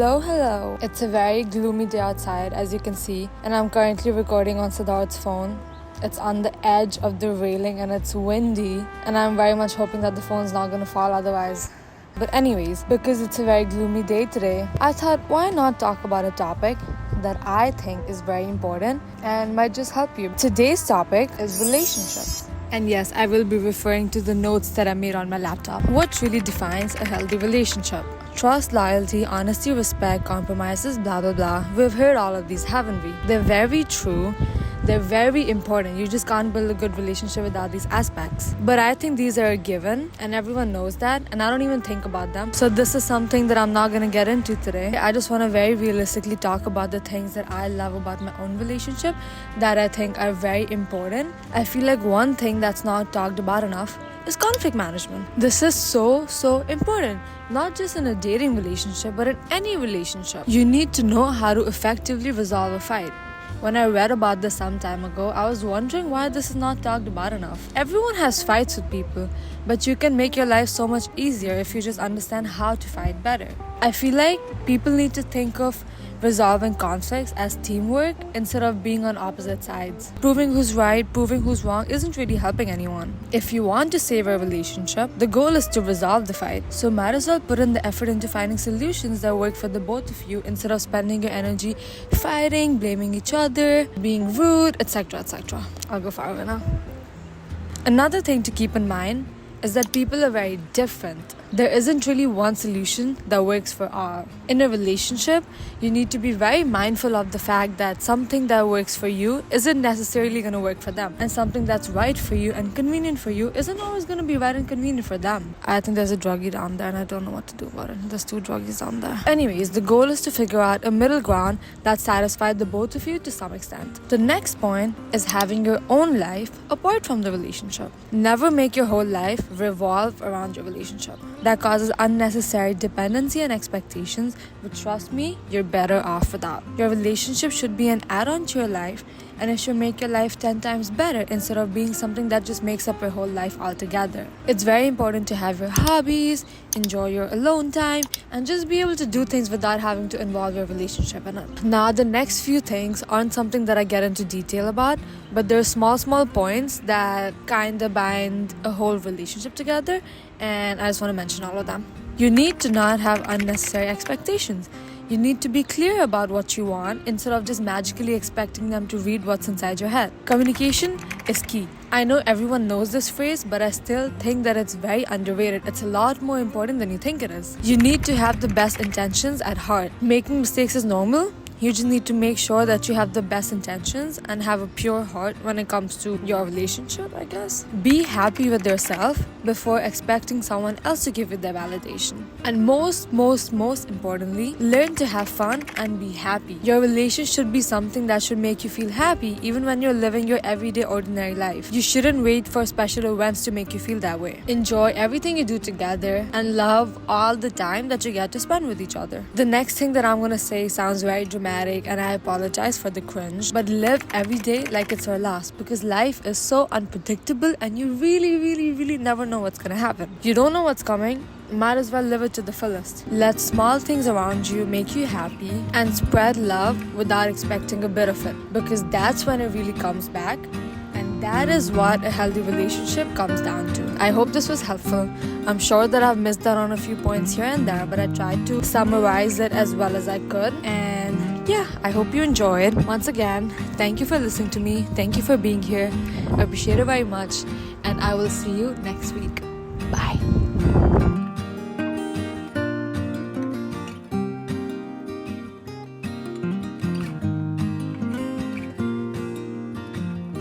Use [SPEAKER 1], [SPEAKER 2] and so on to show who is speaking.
[SPEAKER 1] Hello. It's a very gloomy day outside, as you can see, and I'm currently recording on Siddharth's phone. It's on the edge of the railing and it's windy, and I'm very much hoping that the phone's not gonna fall otherwise. But anyways, because it's a very gloomy day today, I thought why not talk about a topic that I think is very important and might just help you. Today's topic is relationships. And yes, I will be referring to the notes that I made on my laptop. What really defines a healthy relationship? Trust, loyalty, honesty, respect, compromises, blah blah blah. We've heard all of these, haven't we? They're very true. They're very important. You just can't build a good relationship without these aspects. But I think these are a given and everyone knows that, and I don't even think about them. So this is something that I'm not going to get into today. I just want to very realistically talk about the things that I love about my own relationship that I think are very important. I feel like one thing that's not talked about enough is conflict management. This is so important. Not just in a dating relationship, but in any relationship. You need to know how to effectively resolve a fight. When I read about this some time ago, I was wondering why this is not talked about enough. Everyone has fights with people, but you can make your life so much easier if you just understand how to fight better. I feel like people need to think of resolving conflicts as teamwork instead of being on opposite sides. Proving who's right, proving who's wrong isn't really helping anyone. If you want to save a relationship, the goal is to resolve the fight. So might as well put in the effort into finding solutions that work for the both of you instead of spending your energy fighting, blaming each other, being rude, etc. I'll go far away now. Another thing to keep in mind is that people are very different. There isn't really one solution that works for all. In a relationship, you need to be very mindful of the fact that something that works for you isn't necessarily going to work for them. And something that's right for you and convenient for you isn't always going to be right and convenient for them. I think there's a druggie down there and I don't know what to do about it. There's 2 druggies down there. Anyways, the goal is to figure out a middle ground that satisfies the both of you to some extent. The next point is having your own life apart from the relationship. Never make your whole life revolve around your relationship. That causes unnecessary dependency and expectations, but trust me, you're better off without. Your relationship should be an add-on to your life, and it should make your life 10 times better instead of being something that just makes up your whole life altogether. It's very important to have your hobbies, enjoy your alone time, and just be able to do things without having to involve your relationship in it. Now, the next few things aren't something that I get into detail about, but there are small points that kind of bind a whole relationship together, and I just want to mention all of them. You need to not have unnecessary expectations. You need to be clear about what you want instead of just magically expecting them to read what's inside your head. Communication is key. I know everyone knows this phrase, but I still think that it's very underrated. It's a lot more important than you think it is. You need to have the best intentions at heart. Making mistakes is normal. You just need to make sure that you have the best intentions and have a pure heart when it comes to your relationship, I guess. Be happy with yourself before expecting someone else to give you their validation. And most importantly, learn to have fun and be happy. Your relationship should be something that should make you feel happy even when you're living your everyday ordinary life. You shouldn't wait for special events to make you feel that way. Enjoy everything you do together and love all the time that you get to spend with each other. The next thing that I'm going to say sounds very dramatic, and I apologize for the cringe, but live every day like it's your last, because life is so unpredictable and you really never know what's gonna happen. You don't know what's coming, might as well live it to the fullest. Let small things around you make you happy and spread love without expecting a bit of it, because that's when it really comes back. And that is what a healthy relationship comes down to. I hope this was helpful. I'm sure that I've missed out on a few points here and there, but I tried to summarize it as well as I could. And yeah, I hope you enjoyed. Once again, thank you for listening to me. Thank you for being here. I appreciate it very much. And I will see you next week. Bye.